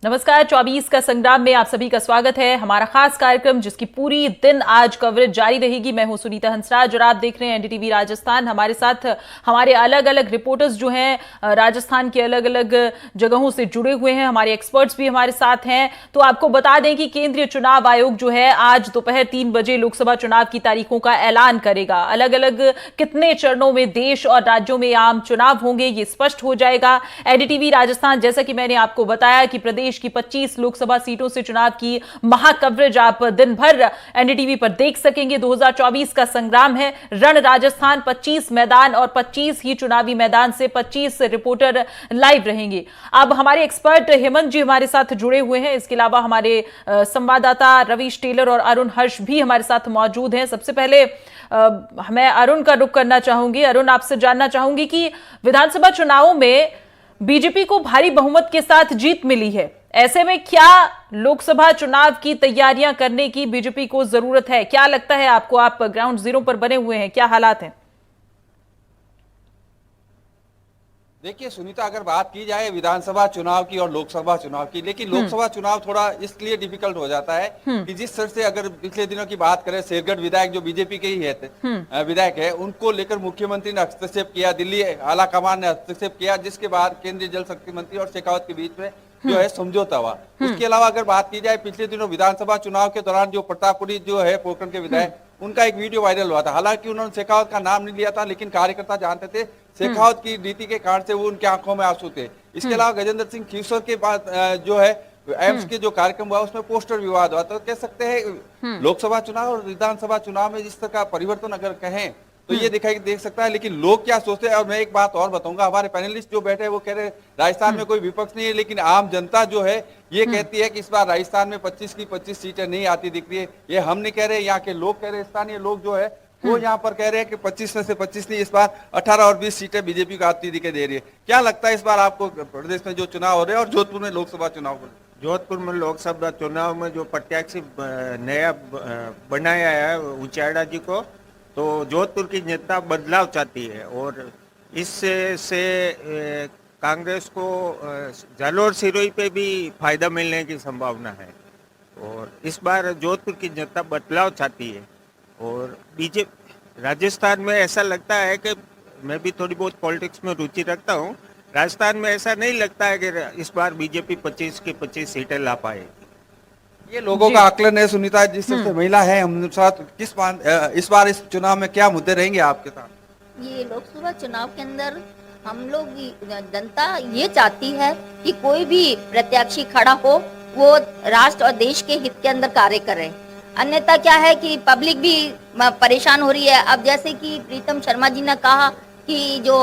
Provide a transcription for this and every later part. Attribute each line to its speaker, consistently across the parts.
Speaker 1: नमस्कार। 24 का संग्राम में आप सभी का स्वागत है। हमारा खास कार्यक्रम जिसकी पूरी दिन आज कवरेज जारी रहेगी। मैं हूं सुनीता हंसराज और आप देख रहे हैं एनडीटीवी राजस्थान। हमारे साथ हमारे अलग अलग रिपोर्टर्स जो हैं राजस्थान के अलग अलग जगहों से जुड़े हुए हैं। हमारे एक्सपर्ट्स भी हमारे साथ हैं। तो आपको बता दें कि केंद्रीय चुनाव आयोग जो है आज दोपहर 3 बजे लोकसभा चुनाव की तारीखों का ऐलान करेगा। अलग अलग कितने चरणों में देश और राज्यों में आम चुनाव होंगे ये स्पष्ट हो जाएगा। एनडीटीवी राजस्थान, जैसा कि मैंने आपको बताया कि प्रदेश की 25 लोकसभा सीटों से चुनाव की महाकवरेज आप दिन भर एनडीटीवी पर देख सकेंगे। 2024 का संग्राम है, रण राजस्थान। 25 मैदान और 25 ही चुनावी मैदान से 25 रिपोर्टर लाइव रहेंगे। अब हमारे एक्सपर्ट हेमंत जी हमारे साथ जुड़े हुए हैं। इसके अलावा हमारे संवाददाता रवीश टेलर और अरुण हर्ष भी हमारे साथ मौजूद हैं। सबसे पहले मैं अरुण का रुख करना चाहूंगी। अरुण, आपसे जानना चाहूंगी कि विधानसभा चुनावों में बीजेपी को भारी बहुमत के साथ जीत मिली है। ऐसे में क्या लोकसभा चुनाव की तैयारियां करने की बीजेपी को जरूरत है? क्या लगता है आपको? आप ग्राउंड जीरो पर बने हुए हैं, क्या हालात हैं?
Speaker 2: देखिए सुनीता, अगर बात की जाए विधानसभा चुनाव की और लोकसभा चुनाव की, लेकिन लोकसभा चुनाव थोड़ा इसलिए डिफिकल्ट हो जाता है कि जिस तरह से अगर पिछले दिनों की बात करें, शेरगढ़ विधायक जो बीजेपी के ही है विधायक है, उनको लेकर मुख्यमंत्री ने हस्तक्षेप किया, दिल्ली आला कमान ने हस्तक्षेप किया, जिसके बाद केंद्रीय जल शक्ति मंत्री और शेखावत के बीच में जो है समझौता हुआ। उसके अलावा अगर बात की जाए पिछले दिनों विधानसभा चुनाव के दौरान जो प्रतापपुरी जो है पोखरण के विधायक, उनका एक वीडियो वायरल हुआ था। हालांकि उन्होंने शेखावत का नाम नहीं लिया था, लेकिन कार्यकर्ता जानते थे शेखावत की नीति के कारण से वो उनकी आंखों में आंसू थे। इसके अलावा गजेंद्र सिंह खीसर के बाद जो है एम्स के जो कार्यक्रम हुआ उसमें पोस्टर विवाद हुआ। तो कह सकते हैं लोकसभा चुनाव और विधानसभा चुनाव में जिस तरह का परिवर्तन अगर कहें तो ये दिखाई देख सकता है। लेकिन लोग क्या सोचते हैं, और मैं एक बात और बताऊंगा, हमारे पैनलिस्ट जो बैठे हैं वो कह रहे हैं राजस्थान में कोई विपक्ष नहीं है, लेकिन आम जनता जो है ये कहती है कि इस बार राजस्थान में 25 की 25 सीटें नहीं आती दिख रही है। ये हम नहीं कह रहे, यहाँ के लोग कह रहे हैं, स्थानीय लोग जो है वो यहाँ पर कह रहे हैं कि 25 में से 25 नहीं, इस बार 18 और 20 सीटें बीजेपी को आती दिखाई दे रही है। क्या लगता है इस बार आपको प्रदेश में जो चुनाव हो रहे हैं और जोधपुर में लोकसभा चुनाव हो रहे हैं?
Speaker 3: जोधपुर में लोकसभा चुनाव में जो प्रत्याशी नया बनाया है उचाड़ा जी को, तो जोधपुर की जनता बदलाव चाहती है और इससे कांग्रेस को जालोर सिरोही पे भी फायदा मिलने की संभावना है। और इस बार जोधपुर की जनता बदलाव चाहती है। और बीजेपी राजस्थान में ऐसा लगता है कि मैं भी थोड़ी बहुत पॉलिटिक्स में रुचि रखता हूँ, राजस्थान में ऐसा नहीं लगता है कि इस बार बीजेपी 25 की 25 सीटें ला पाएगी।
Speaker 2: ये लोगों का आकलन है सुनीता, जिस तरह से महिला है हम साथ इस बार इस चुनाव में क्या मुद्दे रहेंगे आपके साथ?
Speaker 4: ये लोकसभा चुनाव के अंदर हम लोग जनता ये चाहती है कि कोई भी प्रत्याशी खड़ा हो वो राष्ट्र और देश के हित के अंदर कार्य करे। अन्यथा क्या है कि पब्लिक भी परेशान हो रही है। अब जैसे कि प्रीतम शर्मा जी ने कहा कि जो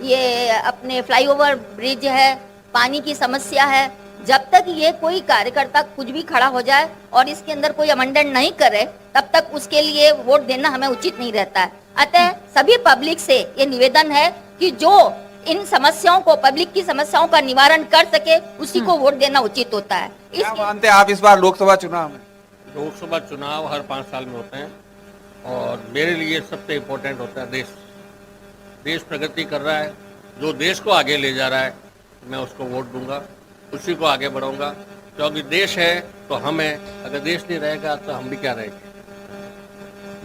Speaker 4: ये अपने फ्लाईओवर ब्रिज है, पानी की समस्या है, जब तक ये कोई कार्यकर्ता कुछ भी खड़ा हो जाए और इसके अंदर कोई अमेंडमेंट नहीं करे तब तक उसके लिए वोट देना हमें उचित नहीं रहता है। अतः सभी पब्लिक से ये निवेदन है कि जो इन समस्याओं को, पब्लिक की समस्याओं का निवारण कर सके उसी को वोट देना उचित होता है।
Speaker 2: क्या मानते हैं आप इस बार लोकसभा चुनाव में?
Speaker 5: लोकसभा चुनाव हर 5 साल में होते हैं और मेरे लिए सबसे इम्पोर्टेंट होता है देश प्रगति कर रहा है, जो देश को आगे ले जा रहा है मैं उसको वोट दूंगा, उसी को आगे बढ़ाऊंगा। क्योंकि देश है तो हम हैं, अगर देश नहीं रहेगा तो हम भी क्या रहेंगे।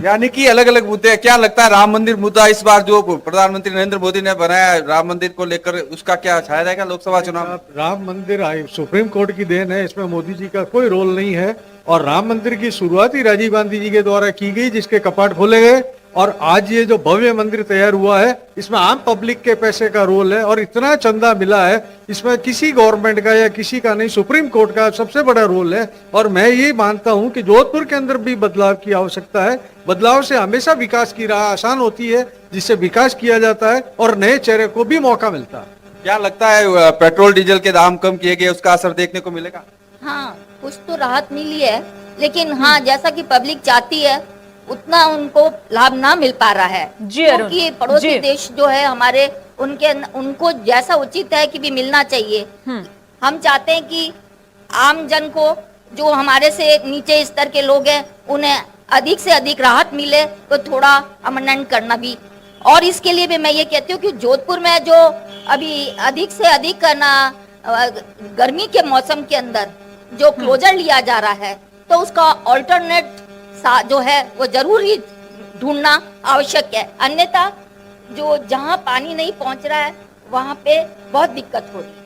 Speaker 2: यानी कि अलग अलग मुद्दे हैं। क्या लगता है राम मंदिर मुद्दा इस बार जो प्रधानमंत्री नरेंद्र मोदी ने बनाया है राम मंदिर को लेकर, उसका क्या छाया रहेगा लोकसभा चुनाव में?
Speaker 6: राम मंदिर सुप्रीम कोर्ट की देन है, इसमें मोदी जी का कोई रोल नहीं है। और राम मंदिर की शुरुआत ही राजीव गांधी जी के द्वारा की गई, जिसके कपाट खोले गए और आज ये जो भव्य मंदिर तैयार हुआ है इसमें आम पब्लिक के पैसे का रोल है और इतना चंदा मिला है, इसमें किसी गवर्नमेंट का या किसी का नहीं, सुप्रीम कोर्ट का सबसे बड़ा रोल है। और मैं ये मानता हूं कि जोधपुर के अंदर भी बदलाव की आवश्यकता है। बदलाव से हमेशा विकास की राह आसान होती है, जिससे विकास किया जाता है और नए चेहरे को भी मौका मिलता है।
Speaker 2: क्या लगता है पेट्रोल डीजल के दाम कम किए गए, उसका असर देखने को मिलेगा?
Speaker 4: हाँ, कुछ तो राहत मिली है, लेकिन हाँ जैसा कि पब्लिक चाहती है उतना उनको लाभ ना मिल पा रहा है। क्योंकि पड़ोसी देश जो है हमारे, उनको जैसा उचित है कि भी मिलना चाहिए। हम चाहते हैं कि आम जन को, जो हमारे से नीचे स्तर के लोग हैं, उन्हें अधिक से अधिक राहत मिले, तो थोड़ा अमेंडमेंट करना भी। और इसके लिए भी मैं ये कहती हूँ कि जोधपुर में जो अभी अधिक से अधिक गर्मी के मौसम के अंदर जो क्लोजर लिया जा रहा है, तो उसका ऑल्टरनेट जो है वो जरूरी ढूंढना आवश्यक है। अन्यथा जो जहां पानी नहीं पहुंच रहा है वहां पे बहुत दिक्कत हो रही है।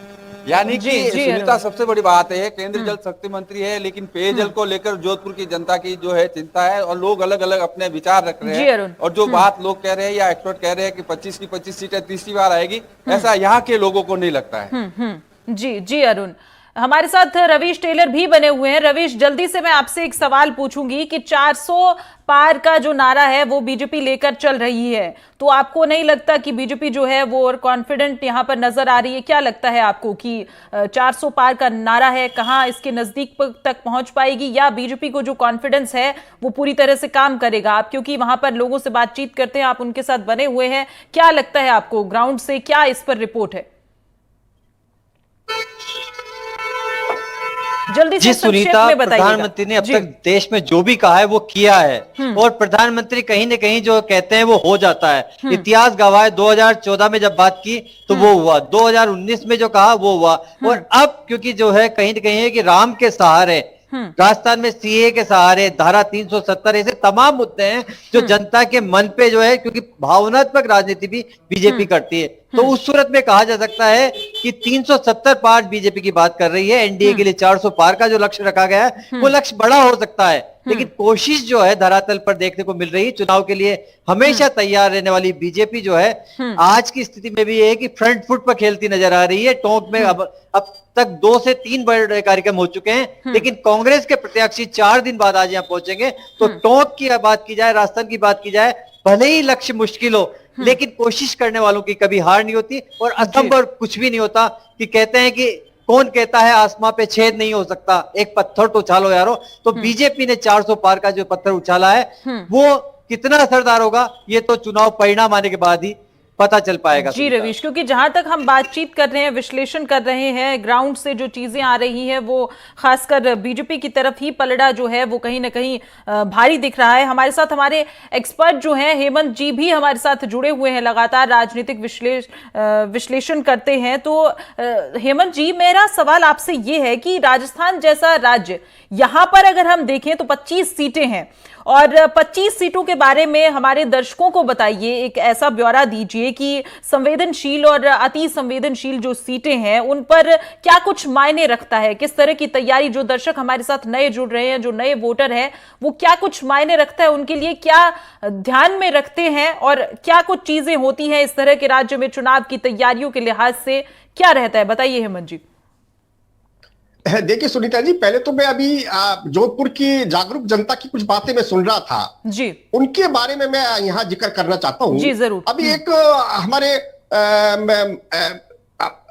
Speaker 2: यानी कि
Speaker 1: जी,
Speaker 2: सुनीता,
Speaker 1: अरुण।
Speaker 2: सबसे बड़ी बात है, केंद्रीय जल शक्ति मंत्री है, लेकिन पेयजल को लेकर जोधपुर की जनता की जो है चिंता है और लोग अलग अलग अपने विचार रख रहे
Speaker 1: जी,
Speaker 2: हैं।
Speaker 1: अरुण।
Speaker 2: और जो बात लोग कह रहे हैं या एक्सपर्ट कह रहे हैं कि 25 की 25 सीटें तीसरी बार आएगी, ऐसा यहाँ के लोगों को नहीं लगता है।
Speaker 1: जी जी अरुण, हमारे साथ रवीश टेलर भी बने हुए हैं। रवीश, जल्दी से मैं आपसे एक सवाल पूछूंगी कि 400 पार का जो नारा है वो बीजेपी लेकर चल रही है, तो आपको नहीं लगता कि बीजेपी जो है वो और कॉन्फिडेंट यहां पर नजर आ रही है? क्या लगता है आपको कि 400 पार का नारा है, कहां इसके नजदीक तक पहुंच पाएगी, या बीजेपी को जो कॉन्फिडेंस है वो पूरी तरह से काम करेगा? आप क्योंकि वहां पर लोगों से बातचीत करते हैं, आप उनके साथ बने हुए हैं, क्या लगता है आपको ग्राउंड से, क्या इस पर रिपोर्ट है? जल्दी
Speaker 7: जी
Speaker 1: से संक्षेप
Speaker 7: सुनीता,
Speaker 1: में बताइएगा।
Speaker 7: प्रधानमंत्री ने अब
Speaker 1: जी।
Speaker 7: तक देश में जो भी कहा है वो किया है, और प्रधानमंत्री कहीं न कहीं जो कहते हैं वो हो जाता है। इतिहास गवाह है, 2014 में जब बात की तो वो हुआ, 2019 में जो कहा वो हुआ, और अब क्योंकि जो है कहीं न कहीं है कि राम के सहारे, राजस्थान में सीए के सहारे, धारा 370, ऐसे तमाम मुद्दे हैं जो जनता के मन पे जो है, क्योंकि भावनात्मक राजनीति भी बीजेपी करती है, तो उस सूरत में कहा जा सकता है कि 370 पार बीजेपी की बात कर रही है। एनडीए के लिए 400 पार का जो लक्ष्य रखा गया है वो लक्ष्य बड़ा हो सकता है, लेकिन कोशिश जो है धरातल पर देखने को मिल रही है। चुनाव के लिए हमेशा तैयार रहने वाली बीजेपी जो है आज की स्थिति में भी है कि फ्रंट फुट पर खेलती नजर आ रही है। टोंक में अब तक 2 से 3 बड़े कार्यक्रम हो चुके हैं, लेकिन कांग्रेस के प्रत्याशी 4 दिन बाद आज यहाँ पहुंचेंगे। तो टोंक की बात की जाए, राजस्थान की बात की जाए, भले ही लक्ष्य मुश्किल हो, लेकिन कोशिश करने वालों की कभी हार नहीं होती, और असंभव कुछ भी नहीं होता। कि कहते हैं कि कौन कहता है आसमां पे छेद नहीं हो सकता, एक पत्थर तो उछालो यारो। तो बीजेपी ने 400 पार का जो पत्थर उछाला है वो कितना असरदार होगा ये तो चुनाव परिणाम आने के बाद ही पता चल पाएगा।
Speaker 1: जी रवीश, क्योंकि जहां तक हम बातचीत कर रहे हैं, विश्लेषण कर रहे हैं, ग्राउंड से जो चीजें आ रही हैं वो खासकर बीजेपी की तरफ ही पलड़ा जो है वो कहीं ना कहीं भारी दिख रहा है। हमारे साथ हमारे एक्सपर्ट जो हैं, हेमंत जी भी हमारे साथ जुड़े हुए हैं, लगातार राजनीतिक विश्लेषण करते हैं। तो हेमंत जी, मेरा सवाल आपसे ये है कि राजस्थान जैसा राज्य, यहां पर अगर हम देखें तो 25 सीटें हैं, और 25 सीटों के बारे में हमारे दर्शकों को बताइए, एक ऐसा ब्यौरा दीजिए कि संवेदनशील और अति संवेदनशील जो सीटें हैं उन पर क्या कुछ मायने रखता है, किस तरह की तैयारी, जो दर्शक हमारे साथ नए जुड़ रहे हैं, जो नए वोटर हैं, वो क्या कुछ मायने रखता है, उनके लिए क्या ध्यान में रखते हैं, और क्या कुछ चीजें होती हैं इस तरह के राज्य में चुनाव की तैयारियों के लिहाज से, क्या रहता है, बताइए हेमंत जी।
Speaker 8: देखिए सुनीता जी, पहले तो मैं अभी जोधपुर की जागरूक जनता की कुछ बातें मैं सुन रहा था
Speaker 1: जी,
Speaker 8: उनके बारे में मैं यहाँ जिक्र करना चाहता हूँ।
Speaker 1: जी जरूर।
Speaker 8: अभी एक हमारे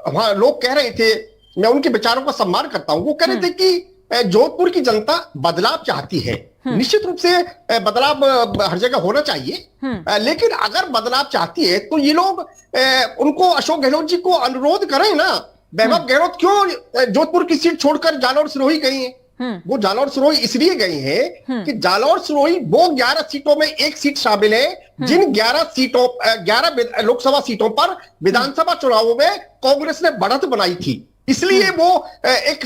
Speaker 8: वहाँ लोग कह रहे थे, मैं उनके विचारों का सम्मान करता हूँ, वो कह रहे थे कि जोधपुर की जनता बदलाव चाहती है। निश्चित रूप से बदलाव हर जगह होना चाहिए, लेकिन अगर बदलाव चाहती है तो ये लोग उनको अशोक गहलोत जी को अनुरोध करें ना। वैभव गहलोत क्यों जोधपुर की सीट छोड़कर जालौर सिरोही गई हैं? वो जालौर सिरोही इसलिए गई हैं कि जालौर सिरोही वो 11 सीटों में एक सीट शामिल है जिन 11 लोकसभा सीटों पर विधानसभा चुनावों में कांग्रेस ने बढ़त बनाई थी। इसलिए वो एक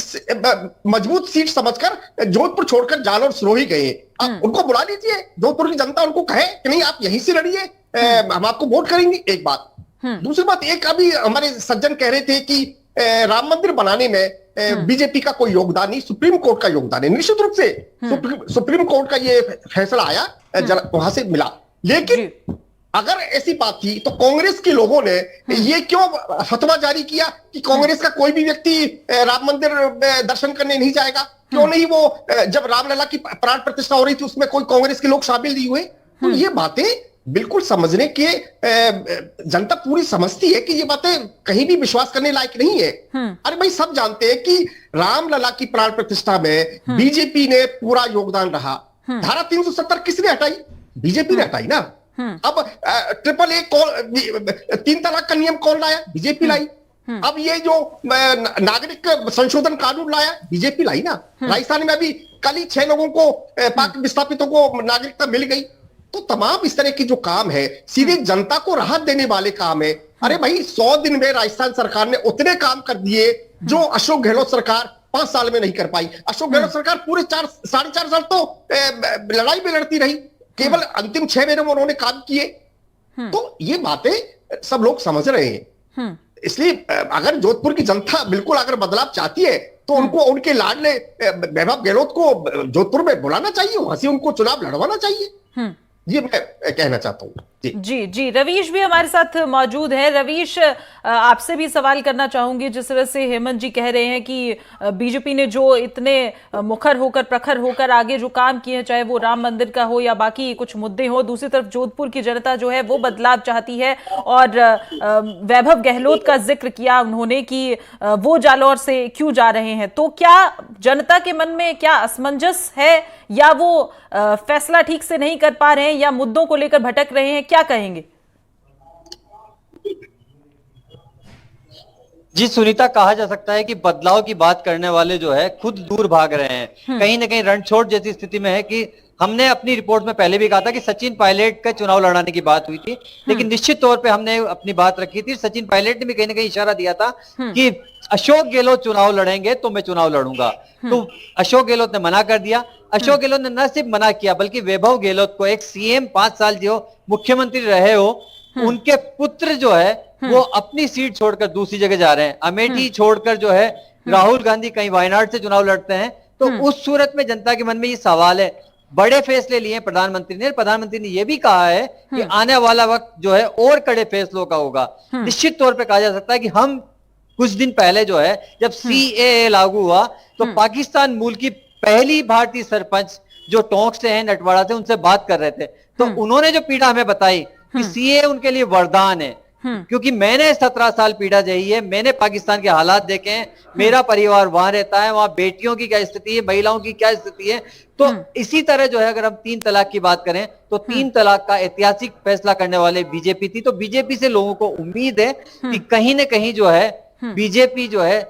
Speaker 8: मजबूत सीट समझकर जोधपुर छोड़कर जालौर सिरोही गए। उनको बुला लीजिए, जोधपुर की जनता उनको कहे कि नहीं आप यहीं से लड़िए, हम आपको वोट करेंगे। एक बात। दूसरी बात, एक अभी हमारे सज्जन कह रहे थे कि राम मंदिर बनाने में बीजेपी का कोई योगदान नहीं, सुप्रीम कोर्ट का योगदान है। निश्चित रूप से सुप्रीम कोर्ट का ये फैसला आया वहां से मिला, लेकिन अगर ऐसी बात थी तो कांग्रेस के लोगों ने ये क्यों फतवा जारी किया कि कांग्रेस का कोई भी व्यक्ति राम मंदिर दर्शन करने नहीं जाएगा? क्यों नहीं वो जब रामलला की प्राण प्रतिष्ठा हो रही थी उसमें कोई कांग्रेस के लोग शामिल नहीं हुए? तो ये बातें बिल्कुल समझने के जनता पूरी समझती है कि ये बातें कहीं भी विश्वास करने लायक नहीं है। अरे भाई, सब जानते हैं कि रामलला की प्राण प्रतिष्ठा में बीजेपी ने पूरा योगदान रहा। धारा 370 किसने हटाई? बीजेपी ने हटाई ना। अब AAA 3 तलाक का नियम कौन लाया? बीजेपी लाई। अब ये जो नागरिक संशोधन कानून लाया, बीजेपी लाई ना। राजस्थान में अभी कल ही 6 लोगों को, पाक विस्थापितों को नागरिकता मिल गई। तो तमाम इस तरह की जो काम है सीधे जनता को राहत देने वाले काम है। अरे भाई 100 दिन में राजस्थान सरकार ने उतने काम कर दिए जो अशोक गहलोत सरकार 5 साल में नहीं कर पाई। अशोक गहलोत सरकार पूरे 4.5 साल तो लड़ाई में लड़ती रही, केवल अंतिम 6 महीने में उन्होंने काम किए। तो ये बातें सब लोग समझ रहे हैं। इसलिए अगर जोधपुर की जनता बिल्कुल अगर बदलाव चाहती है तो उनको उनके लाडले वैभव गहलोत को जोधपुर में बुलाना चाहिए, वहां से उनको चुनाव लड़वाना चाहिए। ये मैं कहना चाहता हूँ।
Speaker 1: जी जी, रवीश भी हमारे साथ मौजूद है। रवीश, आपसे भी सवाल करना चाहूंगी। जिस तरह से हेमंत जी कह रहे हैं कि बीजेपी ने जो इतने मुखर होकर, प्रखर होकर आगे जो काम किए हैं, चाहे वो राम मंदिर का हो या बाकी कुछ मुद्दे हो, दूसरी तरफ जोधपुर की जनता जो है वो बदलाव चाहती है। और वैभव गहलोत का जिक्र किया उन्होंने कि वो जालौर से क्यों जा रहे हैं। तो क्या जनता के मन में क्या असमंजस है, या वो फैसला ठीक से नहीं कर पा रहे हैं, या मुद्दों को लेकर भटक रहे हैं? क्या कहेंगे?
Speaker 7: जी सुनीता, कहा जा सकता है कि बदलाव की बात करने वाले जो है खुद दूर भाग रहे हैं। कहीं ना कहीं रणछोड़ जैसी स्थिति में है कि हमने अपनी रिपोर्ट में पहले भी कहा था कि सचिन पायलट का चुनाव लड़ाने की बात हुई थी, लेकिन निश्चित तौर पे हमने अपनी बात रखी थी। सचिन पायलट ने भी कहीं ना कहीं इशारा दिया था कि अशोक गहलोत चुनाव लड़ेंगे तो मैं चुनाव लड़ूंगा। तो अशोक गहलोत ने मना कर दिया। अशोक गहलोत ने न सिर्फ मना किया बल्कि वैभव गहलोत को, एक सीएम 5 साल जो मुख्यमंत्री रहे हो, उनके पुत्र जो है वो अपनी सीट छोड़कर दूसरी जगह जा रहे हैं। अमेठी छोड़कर जो है राहुल गांधी कहीं वायनाड से चुनाव लड़ते हैं। तो उस सूरत में जनता के मन में ये सवाल है। बड़े फैसले लिए प्रधानमंत्री ने यह भी कहा है कि आने वाला वक्त जो है और कड़े फैसलों का होगा। निश्चित तौर पे कहा जा सकता है कि हम कुछ दिन पहले जो है जब CAA लागू हुआ तो पाकिस्तान मूल की पहली भारतीय सरपंच जो टोंक से है, नटवाड़ा से, उनसे बात कर रहे थे। तो उन्होंने जो पीड़ा हमें बताई कि CAA उनके लिए वरदान है, क्योंकि मैंने 17 साल पीड़ा झेली है, मैंने पाकिस्तान के हालात देखे हैं, मेरा परिवार वहां रहता है, वहां बेटियों की क्या स्थिति है, महिलाओं की क्या स्थिति है। तो इसी तरह जो है अगर हम 3 तलाक की बात करें तो 3 तलाक का ऐतिहासिक फैसला करने वाले बीजेपी थी। तो बीजेपी से लोगों को उम्मीद है कि कहीं ना कहीं जो है बीजेपी जो है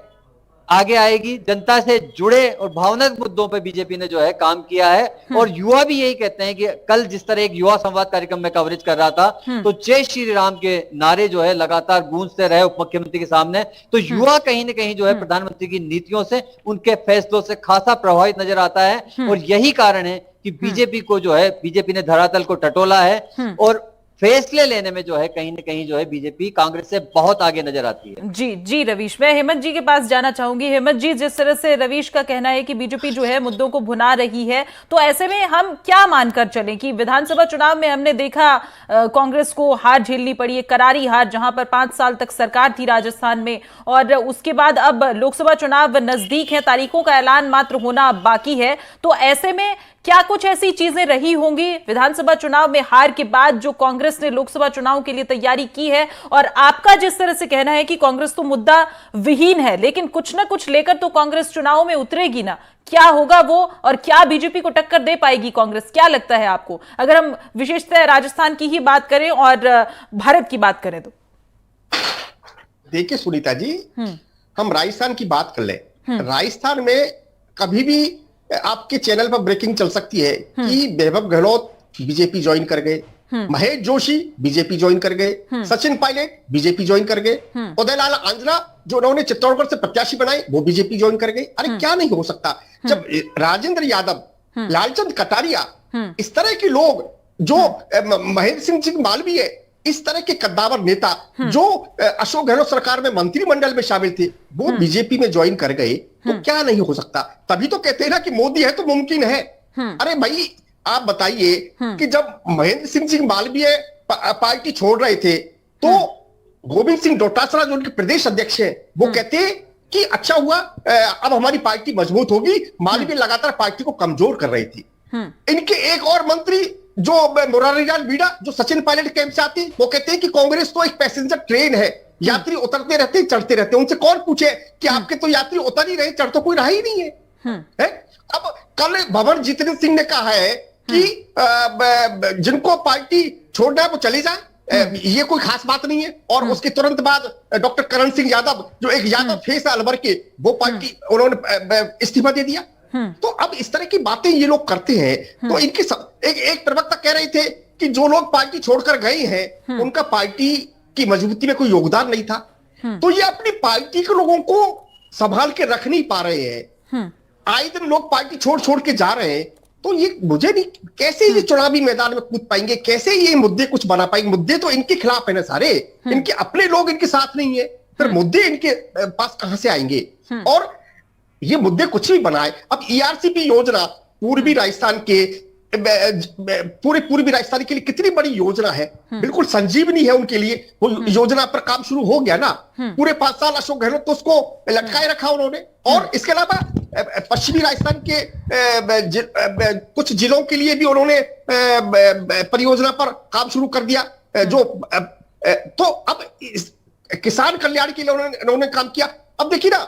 Speaker 7: आगे आएगी। जनता से जुड़े और भावनात्मक मुद्दों पर बीजेपी ने जो है काम किया है। और युवा भी यही कहते हैं कि कल जिस तरह एक युवा संवाद कार्यक्रम में कवरेज कर रहा था तो जय श्री राम के नारे जो है लगातार गूंजते रहे उप मुख्यमंत्री के सामने। तो युवा कहीं ना कहीं जो है प्रधानमंत्री की नीतियों से, उनके फैसलों से खासा प्रभावित नजर आता है। और यही कारण है कि बीजेपी को जो है, बीजेपी ने धरातल को टटोला है और फैसले लेने में जो है कहीं ना कहीं जो है बीजेपी कांग्रेस से बहुत आगे नजर आती है।
Speaker 1: जी जी रवीश, मैं हेमंत जी के पास जाना चाहूंगी। हेमंत जी, जिस तरह से रवीश का कहना है कि बीजेपी जो है मुद्दों को भुना रही है, तो ऐसे में हम क्या मानकर चलें कि विधानसभा चुनाव में हमने देखा कांग्रेस को हार झेलनी पड़ी, एक करारी हार, जहां पर 5 साल तक सरकार थी राजस्थान में, और उसके बाद अब लोकसभा चुनाव नजदीक है, तारीखों का ऐलान मात्र होना बाकी है। तो ऐसे में क्या कुछ ऐसी चीजें रही होंगी विधानसभा चुनाव में हार के बाद जो कांग्रेस ने लोकसभा चुनाव के लिए तैयारी की है? और आपका जिस तरह से कहना है कि कांग्रेस तो मुद्दा विहीन है, लेकिन कुछ ना कुछ लेकर तो कांग्रेस चुनाव में उतरेगी ना, क्या होगा वो, और क्या बीजेपी को टक्कर दे पाएगी कांग्रेस? क्या लगता है आपको, अगर हम विशेषतः राजस्थान की ही बात करें और भारत की बात करें तो?
Speaker 8: देखिए सुनीता जी, हम राजस्थान की बात कर ले। राजस्थान में कभी भी आपके चैनल पर ब्रेकिंग चल सकती है कि वैभव गहलोत बीजेपी ज्वाइन कर गए, महेश जोशी बीजेपी ज्वाइन कर गए, सचिन पायलट बीजेपी ज्वाइन कर गए, उदयलाल आंजना जो उन्होंने चित्तौड़गढ़ से प्रत्याशी बनाए वो बीजेपी ज्वाइन कर गए। अरे क्या नहीं हो सकता जब राजेंद्र यादव, लालचंद कटारिया, इस तरह के लोग जो महेंद्र सिंह मालवीय, इस तरह के कद्दावर नेता जो अशोक गहलोत सरकार में मंत्रिमंडल में शामिल थे, वो बीजेपी में ज्वाइन कर गए, तो क्या नहीं हो सकता? तभी तो कहते हैं ना कि मोदी है तो मुमकिन है। अरे भाई आप बताइए कि जब महेंद्र सिंह मालवीय पार्टी छोड़ रहे थे तो गोविंद सिंह डोटासरा जो उनके प्रदेश अध्यक्ष है वो कहते कि अच्छा हुआ अब हमारी पार्टी मजबूत होगी। मालवीय लगातार पार्टी को कमजोर कर रही थी। इनके एक और मंत्री जो मुरारीलाल मीणा जो सचिन पायलट कैंप से आते, वो कहते हैं कि कांग्रेस तो एक पैसेंजर ट्रेन है, यात्री उतरते रहते चढ़ते रहते। उनसे कौन पूछे कि आपके तो यात्री उतर ही रहे, चढ़ तो कोई रहा ही नहीं है। अब कल भवन जितेंद्र सिंह ने कहा है कि जिनको पार्टी छोड़ना है वो चले जाए, ये कोई खास बात नहीं है। और उसके तुरंत बाद डॉक्टर करण सिंह यादव जो एक यादव फेस है अलवर के, वो पार्टी उन्होंने इस्तीफा दे दिया। तो अब इस तरह की बातें ये लोग करते हैं। तो इनके एक प्रवक्ता कह रहे थे कि जो लोग पार्टी छोड़कर गए हैं उनका पार्टी की मजबूती में कोई योगदान नहीं था, तो ये अपनी पार्टी के लोगों को संभाल के रख नहीं पा रहे हैं। आए दिन लोग पार्टी छोड़ छोड़ के जा रहे हैं, तो ये मुझे नहीं, कैसे ये चुनावी मैदान में कूद पाएंगे, कैसे ये मुद्दे कुछ बना पाएंगे? मुद्दे तो इनके खिलाफ है ना सारे, इनके अपने लोग इनके साथ नहीं है, फिर मुद्दे इनके पास कहां से आएंगे? और ये मुद्दे कुछ भी बनाए। अब ईआरसीपी योजना पूर्वी राजस्थान के पूरे पूर्वी राजस्थान के लिए कितनी बड़ी योजना है, बिल्कुल संजीवनी है उनके लिए। वो योजना पर काम शुरू हो गया ना, पूरे 5 साल अशोक गहलोत तो उसको लटकाए रखा उन्होंने। और इसके अलावा पश्चिमी राजस्थान के कुछ जिलों के लिए भी उन्होंने परियोजना पर काम शुरू कर दिया। जो तो अब किसान कल्याण के लिए उन्होंने काम किया। अब देखिए ना,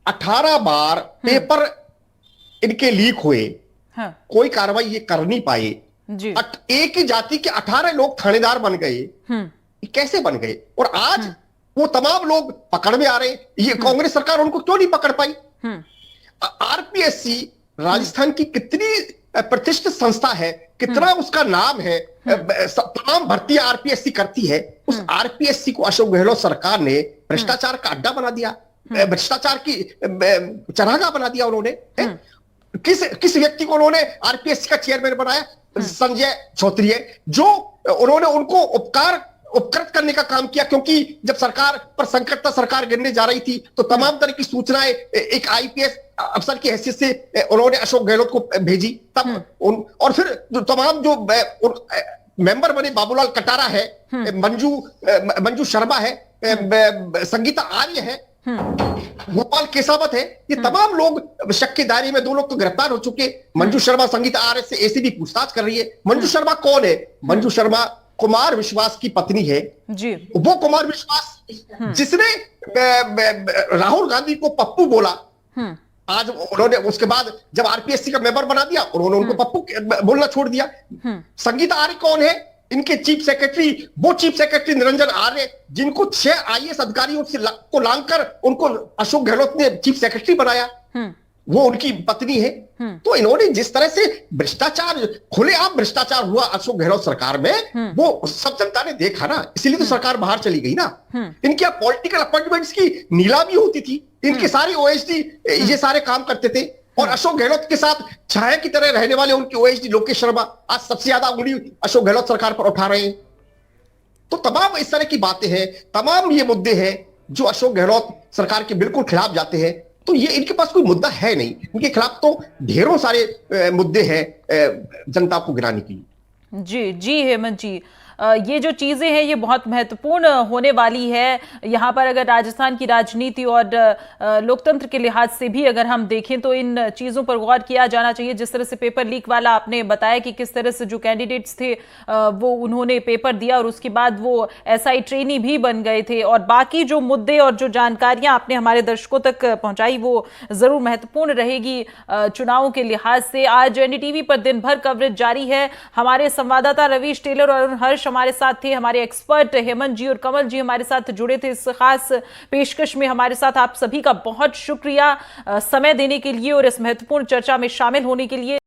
Speaker 8: 18 बार पेपर इनके लीक हुए,
Speaker 1: हाँ।
Speaker 8: कोई कार्रवाई ये कर नहीं पाए
Speaker 1: जी।
Speaker 8: एक ही जाति के 18 लोग थानेदार बन गए, ये कैसे बन गए? और आज वो तमाम लोग पकड़ में आ रहे हैं। ये कांग्रेस सरकार उनको क्यों नहीं पकड़ पाई? आरपीएससी राजस्थान की कितनी प्रतिष्ठित संस्था है, कितना उसका नाम है, तमाम भर्तियां आरपीएससी करती है। उस आरपीएससी को अशोक गहलोत सरकार ने भ्रष्टाचार का अड्डा बना दिया, भ्रष्टाचार की चरागाह बना दिया उन्होंने। किस व्यक्ति को उन्होंने आरपीएससी का चेयरमैन बनाया? संजय चौधरी है, जो उन्होंने उनको उपकृत करने का काम किया, क्योंकि जब सरकार पर संकट था, सरकार गिरने जा रही थी, तो तमाम तरह की सूचनाएं एक आईपीएस अफसर की हैसियत से उन्होंने अशोक गहलोत को भेजी। तब और फिर तमाम जो मेंबर बने, बाबूलाल कटारा है, मंजू शर्मा है, संगीता आर्य है, गोपाल केसावत है, ये तमाम लोग शक के दायरे में। 2 लोग तो गिरफ्तार हो चुके। मंजू शर्मा संगीता आर्य से एसीबी पूछताछ कर रही है। मंजू शर्मा कौन है? मंजू शर्मा कुमार विश्वास की पत्नी है जी। वो कुमार विश्वास जिसने राहुल गांधी को पप्पू बोला, आज उन्होंने उसके बाद जब आरपीएससी का मेंबर बना दिया, उन्होंने उनको पप्पू बोलना छोड़ दिया। संगीता आर्य कौन है? इनके चीफ सेक्रेटरी, वो चीफ सेक्रेटरी निरंजन आर्य, जिनको 6 आईएएस अधिकारियों से को लांघकर उनको अशोक गहलोत ने चीफ सेक्रेटरी बनाया, वो उनकी पत्नी है। तो इन्होंने जिस तरह से भ्रष्टाचार, खुलेआम भ्रष्टाचार हुआ अशोक गहलोत सरकार में, वो सब जनता ने देखा ना, इसीलिए तो सरकार बाहर चली गई ना। इनके पॉलिटिकल अपॉइंटमेंट्स की नीलामी होती थी, इनके सारे ओएसडी ये सारे काम करते थे। और अशोक गहलोत के साथ छाया की तरह रहने वाले उनके ओएसडी लोकेश शर्मा आज सबसे ज्यादा उंगली अशोक गहलोत सरकार पर उठा रहे हैं। तो तमाम इस तरह की बातें हैं, तमाम ये मुद्दे हैं जो अशोक गहलोत सरकार के बिल्कुल खिलाफ जाते हैं। तो ये इनके पास कोई मुद्दा है नहीं, इनके खिलाफ तो ढेरों सारे मुद्दे हैं जनता को गिराने के लिए।
Speaker 1: जी जी हेमंत जी, ये जो चीज़ें हैं ये बहुत महत्वपूर्ण होने वाली है। यहाँ पर अगर राजस्थान की राजनीति और लोकतंत्र के लिहाज से भी अगर हम देखें तो इन चीज़ों पर गौर किया जाना चाहिए। जिस तरह से पेपर लीक वाला आपने बताया कि किस तरह से जो कैंडिडेट्स थे वो उन्होंने पेपर दिया और उसके बाद वो एसआई ट्रेनी भी बन गए थे, और बाकी जो मुद्दे और जो जानकारियाँ आपने हमारे दर्शकों तक पहुँचाई वो ज़रूर महत्वपूर्ण रहेगी चुनावों के लिहाज से। आज एनडीटीवी पर दिन भर कवरेज जारी है। हमारे संवाददाता रवीश टेलर और हर्ष हमारे साथ थे, हमारे एक्सपर्ट हेमंत जी और कमल जी हमारे साथ जुड़े थे इस खास पेशकश में। हमारे साथ आप सभी का बहुत शुक्रिया समय देने के लिए और इस महत्वपूर्ण चर्चा में शामिल होने के लिए।